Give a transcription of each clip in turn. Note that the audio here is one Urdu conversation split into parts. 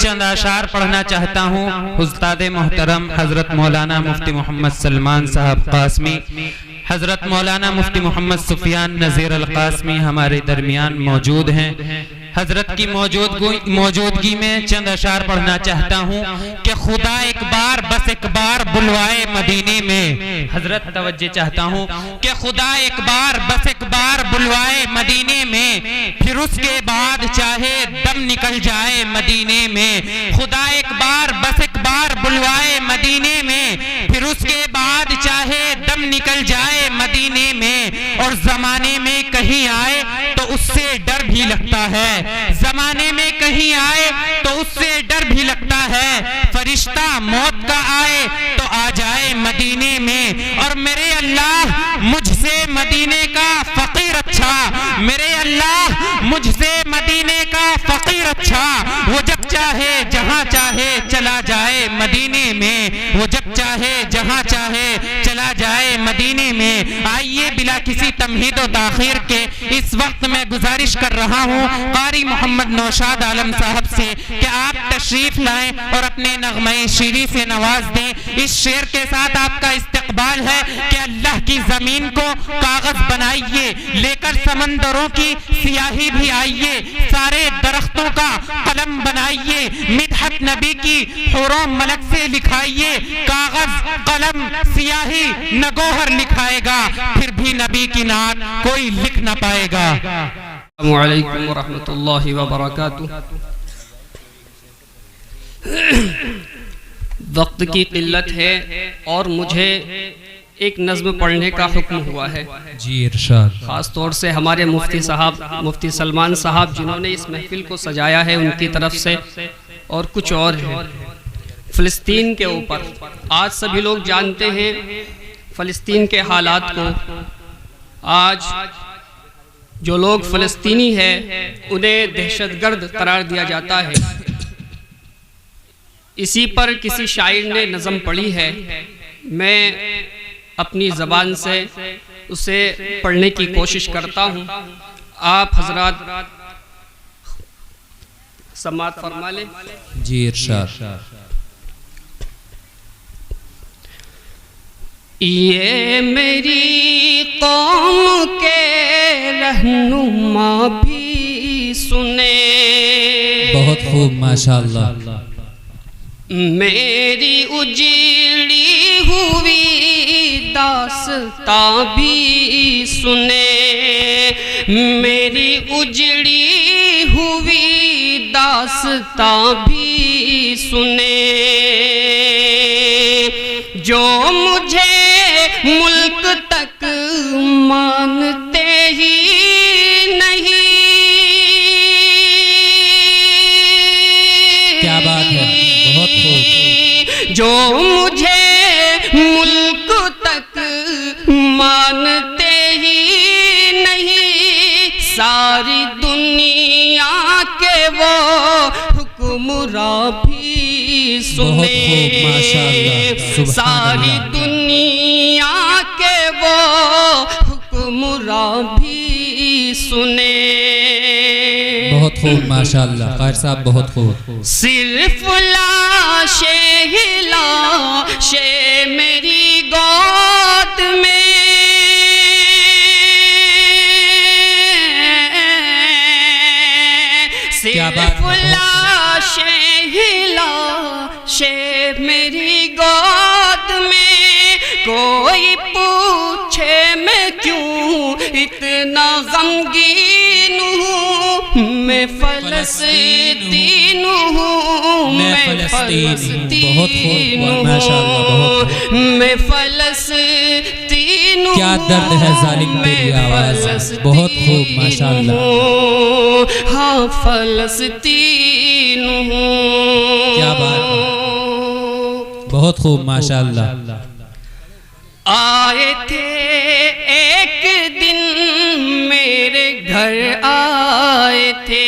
چند اشعار پڑھنا چاہتا ہوں استاد محترم حضرت مولانا مفتی محمد سلمان صاحب قاسمی، حضرت مولانا مفتی محمد سفیان نذیر القاسمی ہمارے درمیان موجود ہیں۔ حضرت کی موجودگی میں چند اشعار پڑھنا چاہتا ہوں کہ خدا ایک بار بس ایک بار بلوائے مدینے میں۔ حضرت توجہ چاہتا ہوں کہ خدا ایک بار بس ایک بار بلوائے مدینے میں، پھر اس کے بعد چاہے دم نکل جائے مدینے میں۔ خدا ایک بار بس ایک بار بلوائے مدینے میں، پھر اس کے بعد چاہے دم نکل جائے مدینے میں۔ اور زمانے میں کہیں آئے تو اس سے ڈر بھی لگتا ہے، زمانے میں کہیں آئے تو اس سے ڈر بھی لگتا ہے۔ فرشتہ موت کا آئے تو آ جائے مدینے میں، اور میرے اللہ مجھ سے مدینے کا فقیر اچھا، میرے اللہ مجھ سے مدینے کا فقیر اچھا۔ وہ جب چاہے جہاں چاہے چلا جائے مدینے میں، وہ جب چاہے جہاں چاہے چلا جائے مدینے میں۔ آئیے بلا کسی تمہید و تاخیر کے اس وقت میں گزارش کر رہا ہوں قاری محمد نوشاد عالم صاحب سے کہ آپ تشریف لائیں اور اپنے نغمہ شیری سے نواز دیں۔ اس شعر کے ساتھ آپ کا استقبال ہے کہ اللہ کی زمین کو کاغذ بنائیے، لے کر سمندروں کی سیاہی بھی آئیے، سارے درختوں کا قلم بنائیے، مدحت نبی کی حوروں ملک سے لکھائیے۔ کاغذ قلم سیاہی نہ گوہر لکھائے گا، پھر بھی نبی کی نعت کوئی لکھ نہ پائے گا۔ السلام علیکم ورحمۃ اللہ وبرکاتہ۔ وقت کی قلت ہے اور مجھے ایک نظم پڑھنے کا حکم ہوا ہے جی ارشاد۔ خاص طور سے ہمارے مفتی صاحب مفتی سلمان صاحب جنہوں نے اس محفل کو سجایا ہے ان کی طرف سے، اور کچھ اور ہے فلسطین کے اوپر۔ آج سبھی لوگ جانتے ہیں فلسطین کے حالات کو۔ آج جو لوگ فلسطینی ہیں انہیں دہشت گرد قرار دیا جاتا ہے۔ اسی پر کسی شاعر نے نظم پڑھی ہے، میں اپنی زبان سے اسے پڑھنے کی کوشش کرتا ہوں، آپ حضرات سماعت فرما لیں۔ جی ارشاد۔ یہ میری قوم کے رہنما بھی سنے، بہت خوب ماشاءاللہ۔ میری اجڑی ہوئی داستاں بھی سنے، میری اجڑی ہوئی داستاں بھی سنے۔ جو مجھے ملک تک مانتے ہی نہیں، کیا بات ہے، بہت خوب۔ جو مجھے ملک تک مانتے ہی نہیں، ساری دنیا کے وہ حکمراں بھی سنے، ساری دنیا کے وہ حکمراں بھی سنے۔ بہت خوب ماشاءاللہ قاری صاحب، بہت خوب۔ صرف لاشیں ہی لاشیں میری گود میں، صرف لاشیں ہی لاشیں میری گود میں۔ کوئی پوچھے میں کیوں اتنا غمگین ہوں، میں فلسطین ہوں، میں فلسطین ہوں، میں فلسطین ہوں۔ کیا درد ہے ظالم تیری آواز، بہت خوب ماشاءاللہ۔ ہاں فلسطین ہوں۔ کیا بات ہے، بہت خوب ماشاءاللہ۔ آئے تھے ایک دن میرے گھر آئے تھے،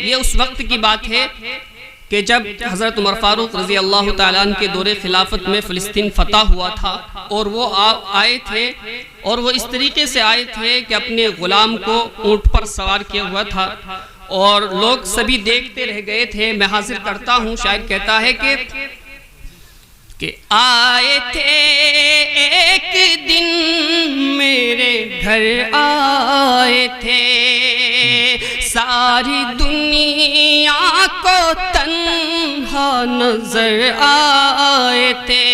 یہ اس وقت کی بات ہے کہ جب حضرت عمر فاروق رضی اللہ تعالیٰ عنہ کے دور خلافت میں فلسطین فتح ہوا تھا، اور وہ آئے تھے، اور وہ اس طریقے سے آئے تھے کہ اپنے غلام کو اونٹ پر سوار کیا ہوا تھا، اور لوگ سبھی دیکھتے رہ گئے تھے. میں حاضر کرتا ہوں. شاعر کہتا ہے کہ آئے تھے ایک دن میرے گھر آئے تھے, ساری دنیا کو تنہا نظر آئے تھے,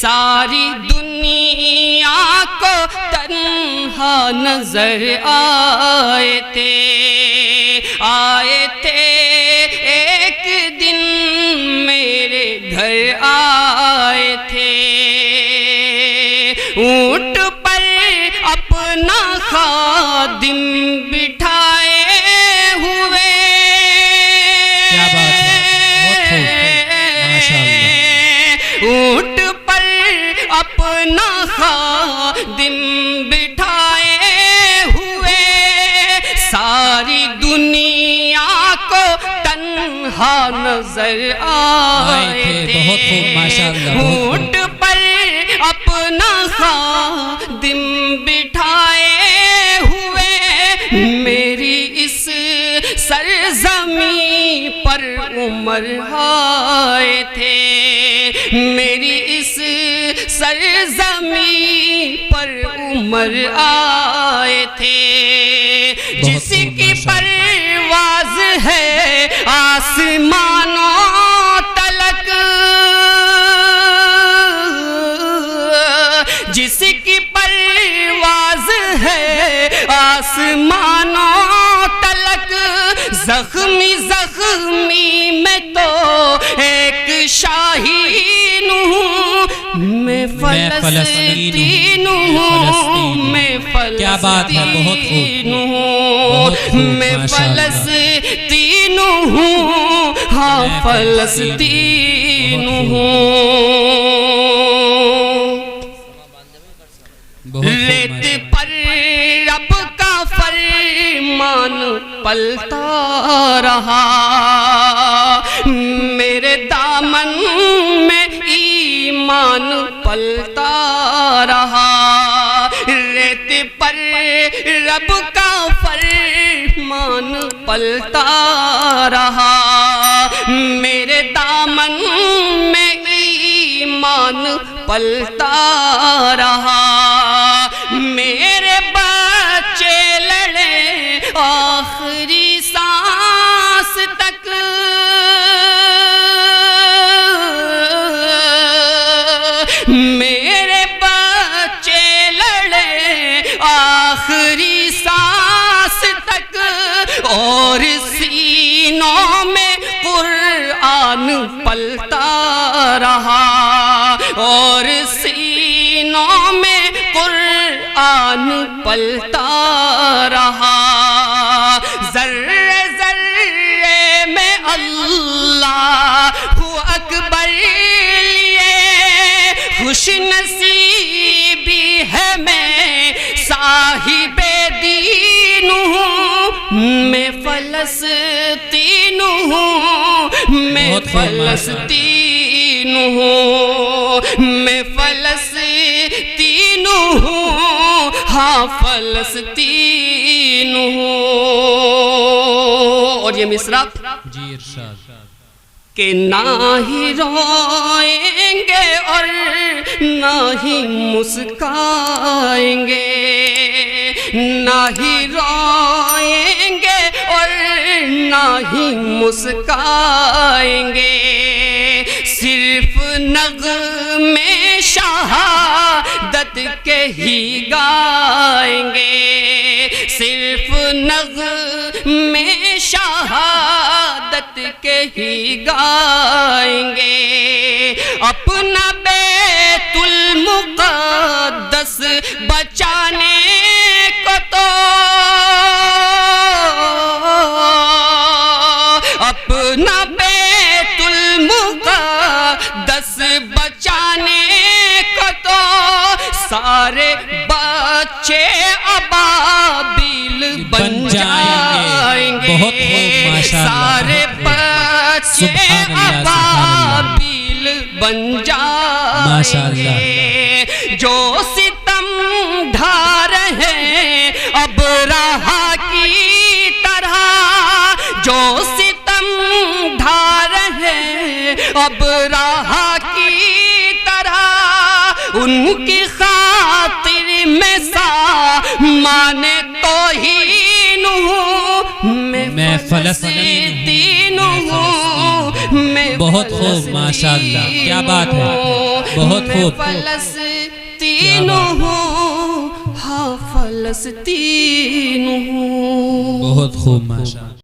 ساری دنیا کو تنہا نظر آئے تھے. آئے تھے ایک دن میرے گھر آئے تھے, اونٹ پر اپنا خادم بٹھائے ہوئے. کیا بات ہے, بہت خوب, ماشاءاللہ. اونٹ پر اپنا خادم بٹھائے ہوئے, ساری دنیا کو تنہا نظر آئے تھے. بہت خوب, ماشاءاللہ. اونٹ پر اپنا خادم بٹھائے ہوئے, میری اس سرزمین پر عمر آئے تھے, میری اس سرزمین پر عمر آئے تھے. جس کی پرواز ہے آسمانوں تلک, جس کی پرواز ہے آسمانوں تلک, زخمی زخمی میں تو ایک شاہین ہوں, میں فلسطین ہوں, میں کیا بات ہے, بہت فلسطین خوب, ہوں, میں فلسطین ہوں, ہاں فلسطین ہوں. ریت پر رب کا فرمان پلتا رہا, میرے دامن میں ایمان پلتا رہا. ریت پر رب کا فرمان پلتا رہا, میرے دامن میں ایمان پلتا رہا. میرے بچے لڑے آخری سانس تک, میرے بچے لڑے آخری سانس تک, اور سینوں میں قرآن پلتا رہا, اور سینوں میں قرآن پلتا رہا. ذرے ذرے میں اللہ اکبر لیے خوش نصیبی ہے میں صاحب دین ہوں, میں فلسطین ہوں, میں فلسطین ہوں, میں فلسطین ہوں, ہاں فلسطین ہوں. اور یہ مصرع جی ارشاد. کہ نہ ہی روئیں گے اور نہ ہی مسکائیں گے, نہ ہی روئیں گے اور نہ ہی مسکائیں گے, صرف نغمے شہادت کے ہی گائیں گے, صرف نغمے شہادت کے ہی گائیں گے. اپنا بیت المقدس بچانے کو تو, اپنا بیت المقدس بچانے کو تو سارے بچے ابابیل بن جائیں گے, سارے بچے ابابیل بن جائیں گے. جو ستم ڈھا رہے اب رہا کی طرح, کی خاطر میں سامان توہین ہوں، میں فلسطین ہوں، میں بہت خوب، ماشاءاللہ، کیا بات ہے، بہت خوب، فلسطین ہوں، ہاں فلسطین ہوں. بہت خوب، ماشاءاللہ.